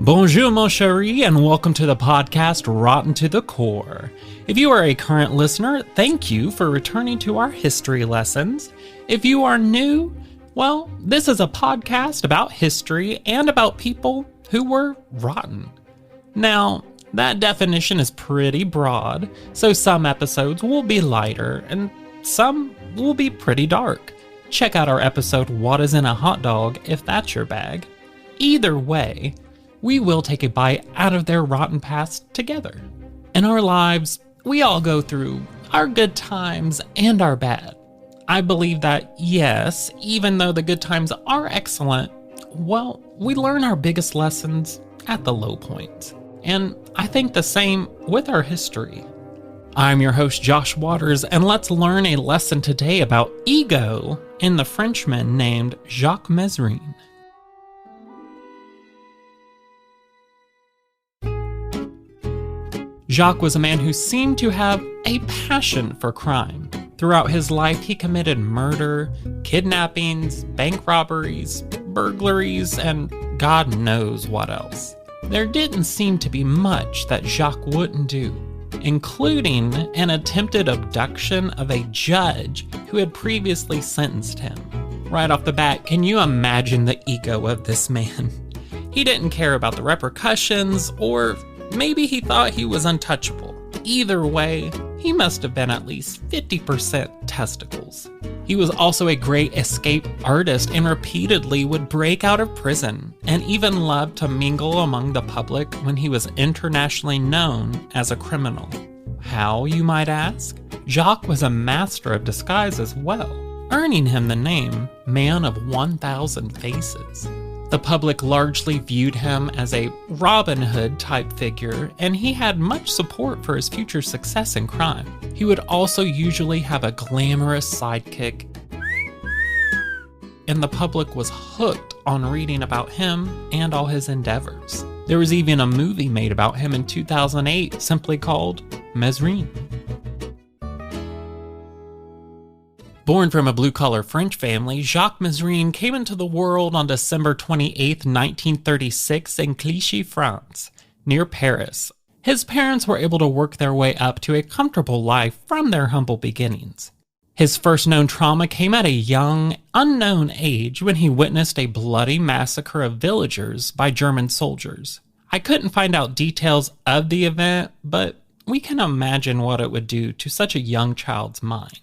Bonjour, mon chéri, and welcome to the podcast Rotten to the Core. If you are a current listener, thank you for returning to our history lessons. If you are new, well, this is a podcast about history and about people who were rotten. Now, that definition is pretty broad, so some episodes will be lighter and some will be pretty dark. Check out our episode, What is in a Hot Dog, if that's your bag. Either way, we will take a bite out of their rotten past together. In our lives, we all go through our good times and our bad. I believe that, yes, even though the good times are excellent, well, we learn our biggest lessons at the low points. And I think the same with our history. I'm your host, Josh Waters, and let's learn a lesson today about ego in the Frenchman named Jacques Mesrine. Jacques was a man who seemed to have a passion for crime. Throughout his life, he committed murder, kidnappings, bank robberies, burglaries, and God knows what else. There didn't seem to be much that Jacques wouldn't do, including an attempted abduction of a judge who had previously sentenced him. Right off the bat, can you imagine the ego of this man? He didn't care about the repercussions, or maybe he thought he was untouchable. Either way, he must have been at least 50% testicles. He was also a great escape artist and repeatedly would break out of prison and even loved to mingle among the public when he was internationally known as a criminal. How, you might ask? Jacques was a master of disguise as well, earning him the name Man of 1,000 Faces. The public largely viewed him as a Robin Hood type figure, and he had much support for his future success in crime. He would also usually have a glamorous sidekick, and the public was hooked on reading about him and all his endeavors. There was even a movie made about him in 2008 simply called Mesrine. Born from a blue-collar French family, Jacques Mesrine came into the world on December 28, 1936 in Clichy, France, near Paris. His parents were able to work their way up to a comfortable life from their humble beginnings. His first known trauma came at a young, unknown age when he witnessed a bloody massacre of villagers by German soldiers. I couldn't find out details of the event, but we can imagine what it would do to such a young child's mind.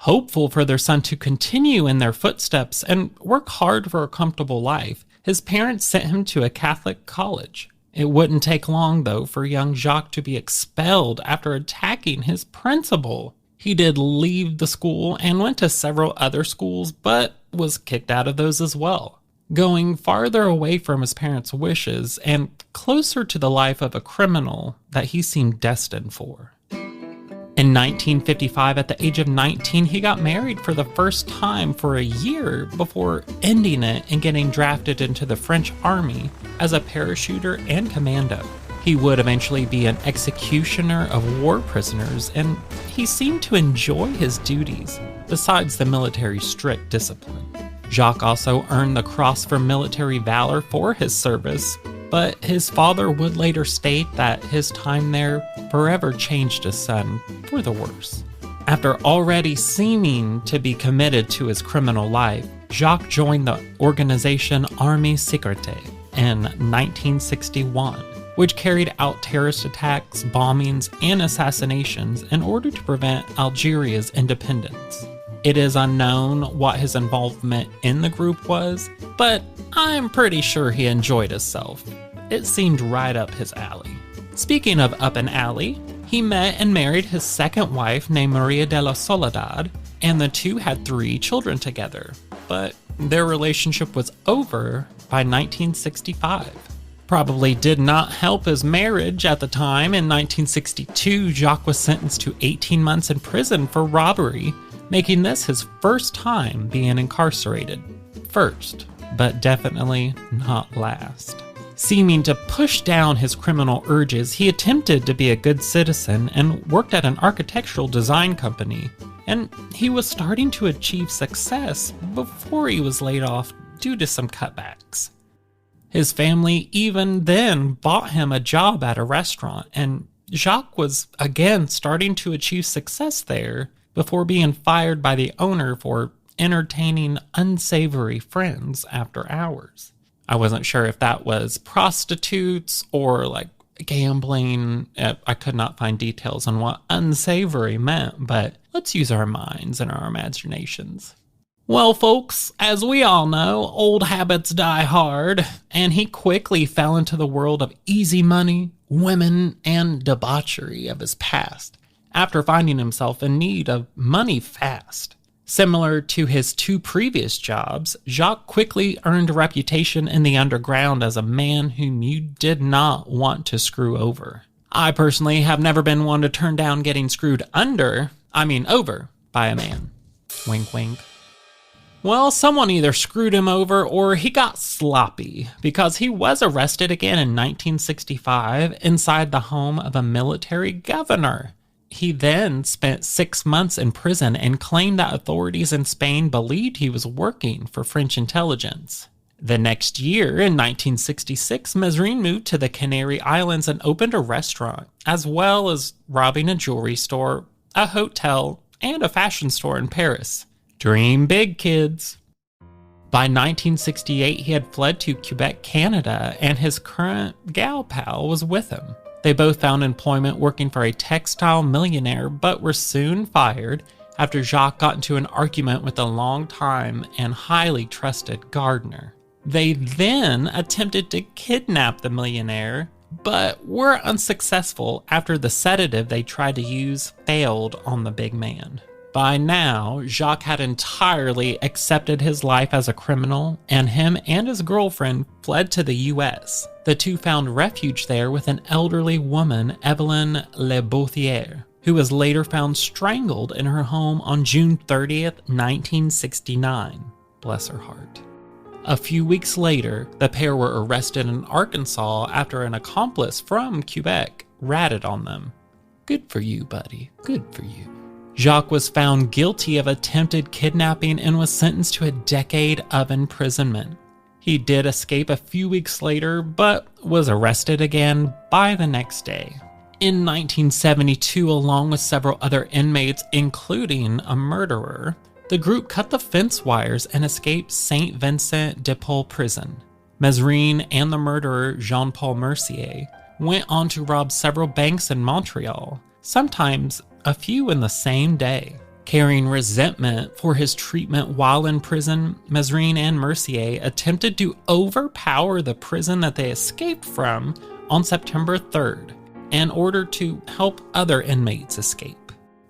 Hopeful for their son to continue in their footsteps and work hard for a comfortable life, his parents sent him to a Catholic college. It wouldn't take long, though, for young Jacques to be expelled after attacking his principal. He did leave the school and went to several other schools, but was kicked out of those as well, going farther away from his parents' wishes and closer to the life of a criminal that he seemed destined for. In 1955, at the age of 19, he got married for the first time for a year before ending it and getting drafted into the French army as a parachuter and commando. He would eventually be an executioner of war prisoners, and he seemed to enjoy his duties, besides the military's strict discipline. Jacques also earned the Cross for Military Valor for his service, but his father would later state that his time there forever changed his son for the worse. After already seeming to be committed to his criminal life, Jacques joined the organization Armée Secrète in 1961, which carried out terrorist attacks, bombings, and assassinations in order to prevent Algeria's independence. It is unknown what his involvement in the group was, but I'm pretty sure he enjoyed himself. It seemed right up his alley. Speaking of up an alley, he met and married his second wife named Maria de la Soledad, and the two had 3 children together, but their relationship was over by 1965. Probably did not help his marriage at the time. In 1962, Jacques was sentenced to 18 months in prison for robbery, making this his first time being incarcerated. First, but definitely not last. Seeming to push down his criminal urges, he attempted to be a good citizen and worked at an architectural design company, and he was starting to achieve success before he was laid off due to some cutbacks. His family even then bought him a job at a restaurant, and Jacques was again starting to achieve success there before being fired by the owner for entertaining unsavory friends after hours. I wasn't sure if that was prostitutes or like gambling. I could not find details on what unsavory meant, but let's use our minds and our imaginations. Well, folks, as we all know, old habits die hard, and he quickly fell into the world of easy money, women, and debauchery of his past, after finding himself in need of money fast. Similar to his two previous jobs, Jacques quickly earned a reputation in the underground as a man whom you did not want to screw over. I personally have never been one to turn down getting screwed over by a man. Wink, wink. Well, someone either screwed him over or he got sloppy, because he was arrested again in 1965 inside the home of a military governor. He then spent 6 months in prison and claimed that authorities in Spain believed he was working for French intelligence. The next year, in 1966, Mesrine moved to the Canary Islands and opened a restaurant, as well as robbing a jewelry store, a hotel, and a fashion store in Paris. Dream big, kids. By 1968, he had fled to Quebec, Canada, and his current gal pal was with him. They both found employment working for a textile millionaire, but were soon fired after Jacques got into an argument with a long-time and highly trusted gardener. They then attempted to kidnap the millionaire, but were unsuccessful after the sedative they tried to use failed on the big man. By now, Jacques had entirely accepted his life as a criminal, and him and his girlfriend fled to the US. The two found refuge there with an elderly woman, Evelyn Lebouthiere, who was later found strangled in her home on June 30th, 1969. Bless her heart. A few weeks later, the pair were arrested in Arkansas after an accomplice from Quebec ratted on them. Good for you, buddy. Good for you. Jacques was found guilty of attempted kidnapping and was sentenced to a decade of imprisonment. He did escape a few weeks later, but was arrested again by the next day. In 1972, along with several other inmates, including a murderer, the group cut the fence wires and escaped St. Vincent de Paul prison. Mesrine and the murderer, Jean-Paul Mercier, went on to rob several banks in Montreal, sometimes a few in the same day. Carrying resentment for his treatment while in prison, Mesrine and Mercier attempted to overpower the prison that they escaped from on September 3rd in order to help other inmates escape.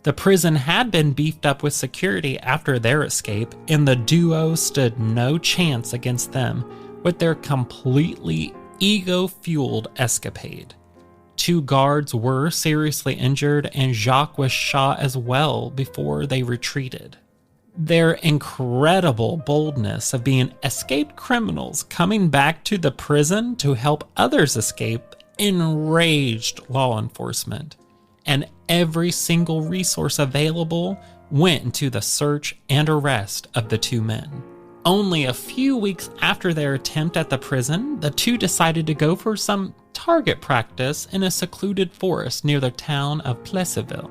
The prison had been beefed up with security after their escape, and the duo stood no chance against them with their completely ego-fueled escapade. 2 guards were seriously injured, and Jacques was shot as well before they retreated. Their incredible boldness of being escaped criminals coming back to the prison to help others escape enraged law enforcement, and every single resource available went into the search and arrest of the 2 men. Only a few weeks after their attempt at the prison, the 2 decided to go for some target practice in a secluded forest near the town of Plessisville.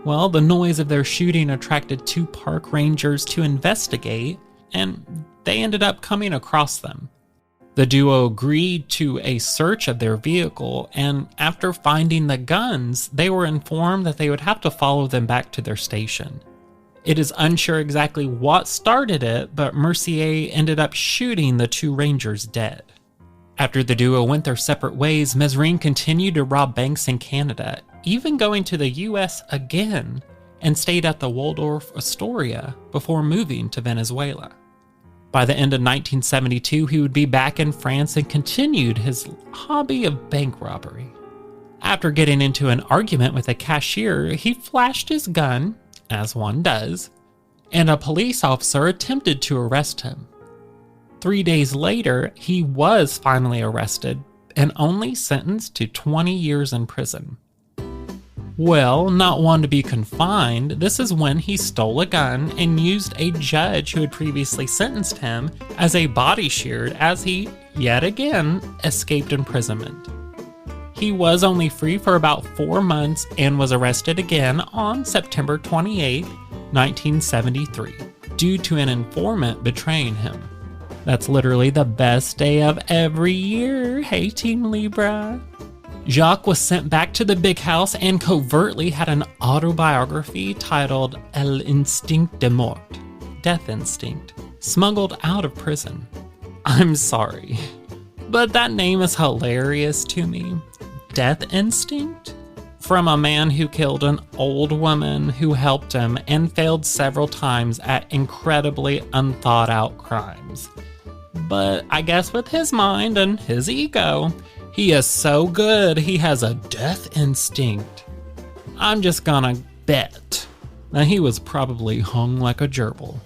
Well, the noise of their shooting attracted 2 park rangers to investigate, and they ended up coming across them. The duo agreed to a search of their vehicle, and after finding the guns, they were informed that they would have to follow them back to their station. It is unsure exactly what started it, but Mercier ended up shooting the 2 rangers dead. After the duo went their separate ways, Mesrine continued to rob banks in Canada, even going to the US again, and stayed at the Waldorf Astoria before moving to Venezuela. By the end of 1972, he would be back in France and continued his hobby of bank robbery. After getting into an argument with a cashier, he flashed his gun, as one does, and a police officer attempted to arrest him. 3 days later, he was finally arrested and only sentenced to 20 years in prison. Well, not one to be confined, this is when he stole a gun and used a judge who had previously sentenced him as a body shield as he, yet again, escaped imprisonment. He was only free for about 4 months and was arrested again on September 28, 1973, due to an informant betraying him. That's literally the best day of every year, hey Team Libra. Jacques was sent back to the big house and covertly had an autobiography titled El Instinct de Mort, Death Instinct, smuggled out of prison. I'm sorry, but that name is hilarious to me. Death Instinct? From a man who killed an old woman who helped him and failed several times at incredibly unthought out crimes. But I guess with his mind and his ego, he is so good he has a death instinct. I'm just gonna bet that he was probably hung like a gerbil.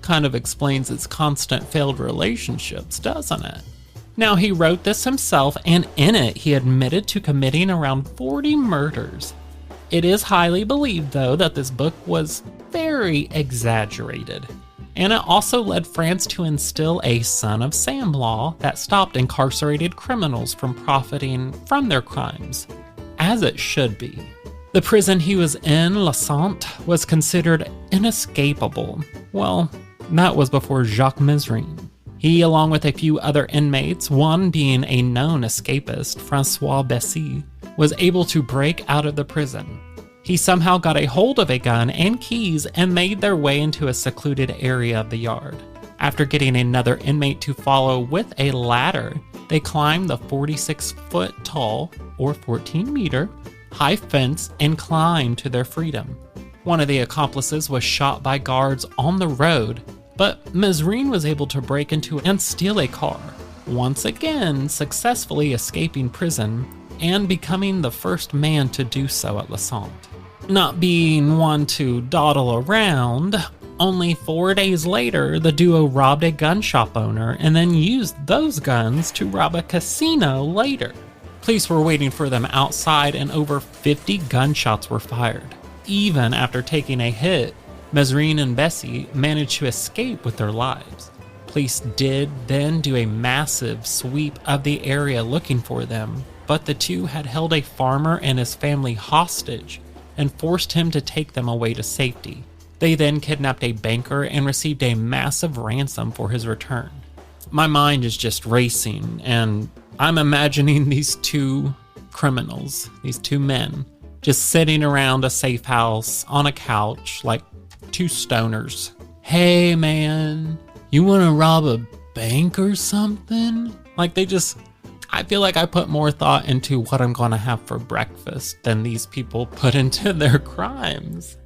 Kind of explains its constant failed relationships, doesn't it? Now, he wrote this himself, and in it he admitted to committing around 40 murders. It is highly believed, though, that this book was very exaggerated. And it also led France to instill a son of Sam law that stopped incarcerated criminals from profiting from their crimes, as it should be. The prison he was in, La Sainte, was considered inescapable. Well, that was before Jacques Mesrine. He, along with a few other inmates, one being a known escapist, François Bessy, was able to break out of the prison. He somehow got a hold of a gun and keys and made their way into a secluded area of the yard. After getting another inmate to follow with a ladder, they climbed the 46-foot tall, or 14-meter, high fence and climbed to their freedom. One of the accomplices was shot by guards on the road, but Mesrine was able to break into and steal a car, once again successfully escaping prison and becoming the first man to do so at La Sainte. Not being one to dawdle around, only 4 days later, the duo robbed a gun shop owner and then used those guns to rob a casino later. Police were waiting for them outside and over 50 gunshots were fired. Even after taking a hit, Mesrine and Bessy managed to escape with their lives. Police did then do a massive sweep of the area looking for them, but the two had held a farmer and his family hostage and forced him to take them away to safety. They then kidnapped a banker and received a massive ransom for his return. My mind is just racing, and I'm imagining these two criminals, these two men, just sitting around a safe house on a couch like two stoners. Hey man, you wanna rob a bank or something? Like I feel like I put more thought into what I'm gonna have for breakfast than these people put into their crimes.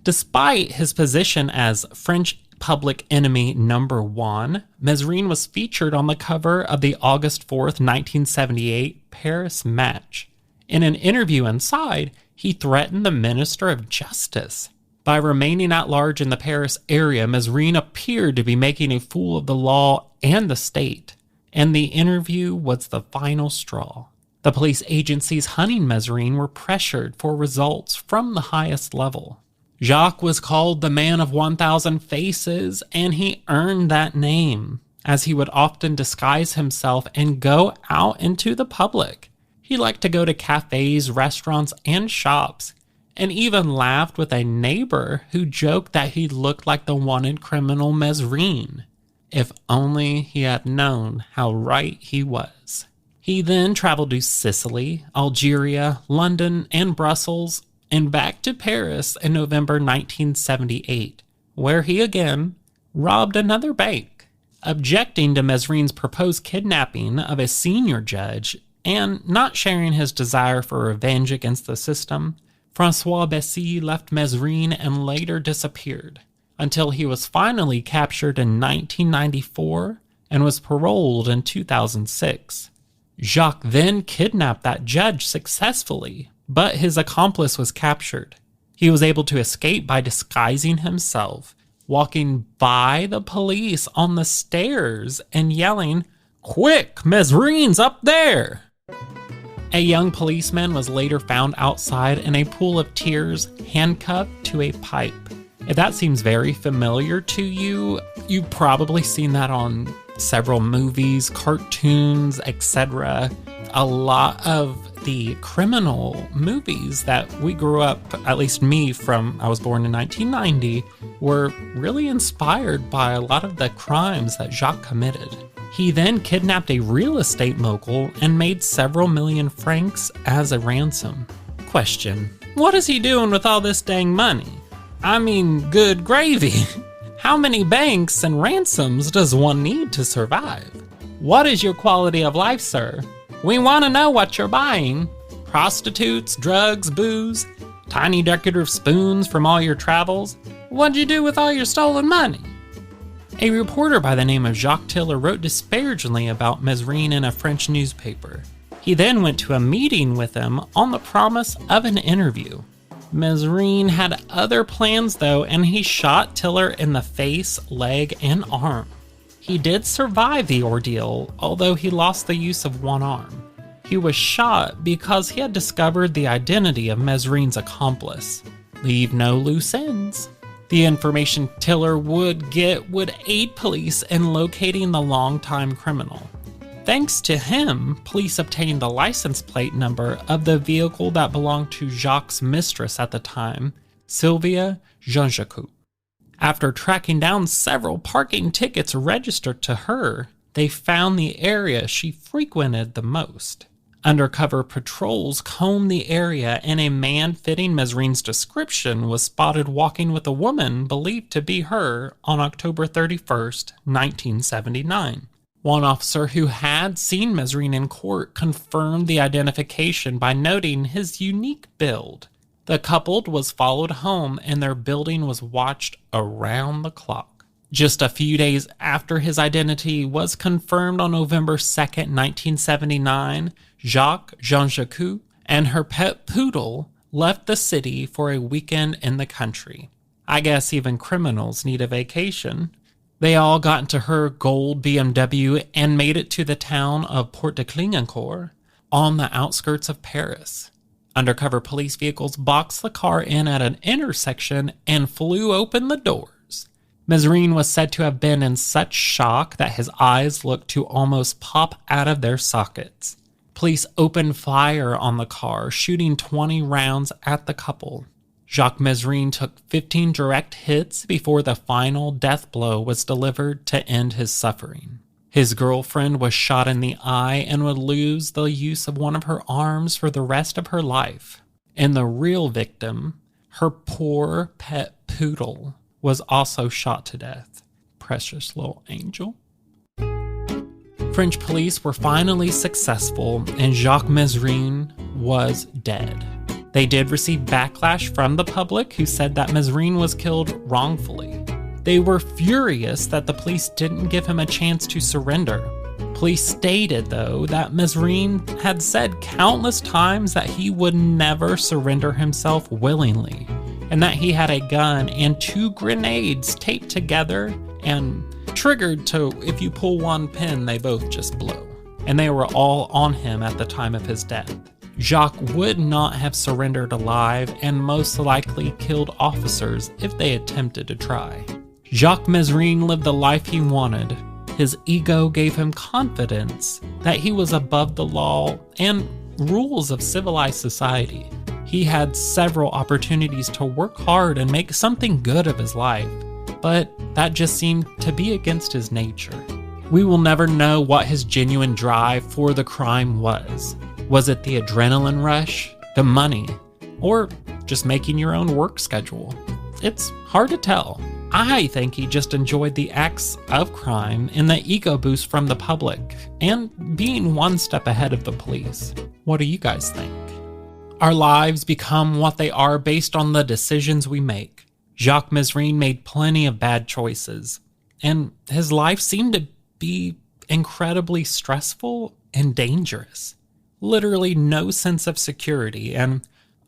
Despite his position as French public enemy number 1, Mesrine was featured on the cover of the August 4th, 1978 Paris Match. In an interview inside, he threatened the Minister of Justice. By remaining at large in the Paris area, Mesrine appeared to be making a fool of the law and the state, and the interview was the final straw. The police agencies hunting Mesrine were pressured for results from the highest level. Jacques was called the man of 1,000 faces, and he earned that name, as he would often disguise himself and go out into the public. He liked to go to cafes, restaurants, and shops, and even laughed with a neighbor who joked that he looked like the wanted criminal Mesrine. If only he had known how right he was. He then traveled to Sicily, Algeria, London, and Brussels, and back to Paris in November 1978, where he again robbed another bank. Objecting to Mesrine's proposed kidnapping of a senior judge and not sharing his desire for revenge against the system, François Bessy left Mesrine and later disappeared, until he was finally captured in 1994 and was paroled in 2006. Jacques then kidnapped that judge successfully, but his accomplice was captured. He was able to escape by disguising himself, walking by the police on the stairs and yelling, "Quick, Mesrine's up there!" A young policeman was later found outside in a pool of tears, handcuffed to a pipe. If that seems very familiar to you, you've probably seen that on several movies, cartoons, etc. A lot of the criminal movies that we grew up, at least me from, I was born in 1990, were really inspired by a lot of the crimes that Jacques committed. He then kidnapped a real estate mogul and made several million francs as a ransom. Question: what is he doing with all this dang money? I mean, good gravy. How many banks and ransoms does one need to survive? What is your quality of life, sir? We want to know what you're buying. Prostitutes, drugs, booze, tiny decorative spoons from all your travels. What'd you do with all your stolen money? A reporter by the name of Jacques Tiller wrote disparagingly about Mesrine in a French newspaper. He then went to a meeting with him on the promise of an interview. Mesrine had other plans though, and he shot Tiller in the face, leg, and arm. He did survive the ordeal, although he lost the use of one arm. He was shot because he had discovered the identity of Mesrine's accomplice. Leave no loose ends. The information Tiller would get would aid police in locating the longtime criminal. Thanks to him, police obtained the license plate number of the vehicle that belonged to Jacques' mistress at the time, Sylvia Jean-Jacques. After tracking down several parking tickets registered to her, they found the area she frequented the most. Undercover patrols combed the area, and a man fitting Mesrine's description was spotted walking with a woman believed to be her on October 31st, 1979. One officer who had seen Mesrine in court confirmed the identification by noting his unique build. The couple was followed home, and their building was watched around the clock. Just a few days after his identity was confirmed on November 2nd, 1979, Jacques Jean-Jacques and her pet poodle left the city for a weekend in the country. I guess even criminals need a vacation. They all got into her gold BMW and made it to the town of Port-de-Clignancourt on the outskirts of Paris. Undercover police vehicles boxed the car in at an intersection and flew open the doors. Mesrine was said to have been in such shock that his eyes looked to almost pop out of their sockets. Police opened fire on the car, shooting 20 rounds at the couple. Jacques Mesrine took 15 direct hits before the final death blow was delivered to end his suffering. His girlfriend was shot in the eye and would lose the use of one of her arms for the rest of her life. And the real victim, her poor pet poodle, was also shot to death. Precious little angel. French police were finally successful, and Jacques Mesrine was dead. They did receive backlash from the public, who said that Mesrine was killed wrongfully. They were furious that the police didn't give him a chance to surrender. Police stated, though, that Mesrine had said countless times that he would never surrender himself willingly, and that he had a gun and 2 grenades taped together and triggered to, if you pull one pin, they both just blow. And they were all on him at the time of his death. Jacques would not have surrendered alive and most likely killed officers if they attempted to try. Jacques Mesrine lived the life he wanted. His ego gave him confidence that he was above the law and rules of civilized society. He had several opportunities to work hard and make something good of his life, but that just seemed to be against his nature. We will never know what his genuine drive for the crime was. Was it the adrenaline rush, the money, or just making your own work schedule? It's hard to tell. I think he just enjoyed the acts of crime and the ego boost from the public, and being one step ahead of the police. What do you guys think? Our lives become what they are based on the decisions we make. Jacques Mesrine made plenty of bad choices, and his life seemed to be incredibly stressful and dangerous. Literally no sense of security, and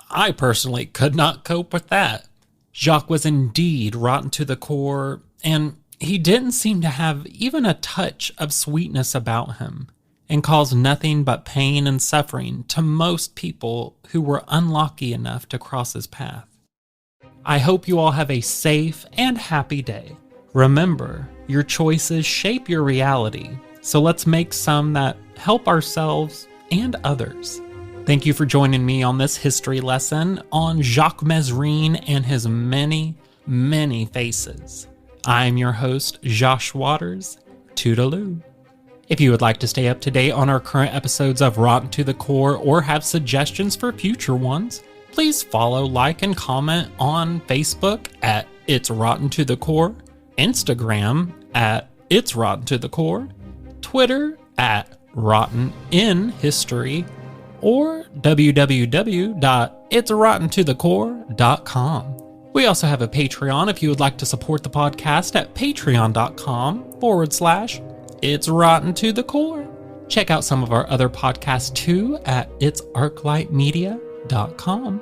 I personally could not cope with that. Jacques was indeed rotten to the core, and he didn't seem to have even a touch of sweetness about him. and caused nothing but pain and suffering to most people who were unlucky enough to cross his path. I hope you all have a safe and happy day. Remember, your choices shape your reality, so let's make some that help ourselves and others. Thank you for joining me on this history lesson on Jacques Mesrine and his many, many faces. I'm your host, Josh Waters. Toodaloo. If you would like to stay up to date on our current episodes of Rotten to the Core or have suggestions for future ones, please follow, like, and comment on Facebook at It's Rotten to the Core, Instagram at It's Rotten to the Core, Twitter at Rotten in History, or www.itsrottentothecore.com. We also have a Patreon if you would like to support the podcast at patreon.com/It's Rotten to the Core. Check out some of our other podcasts too at itsarclightmedia.com.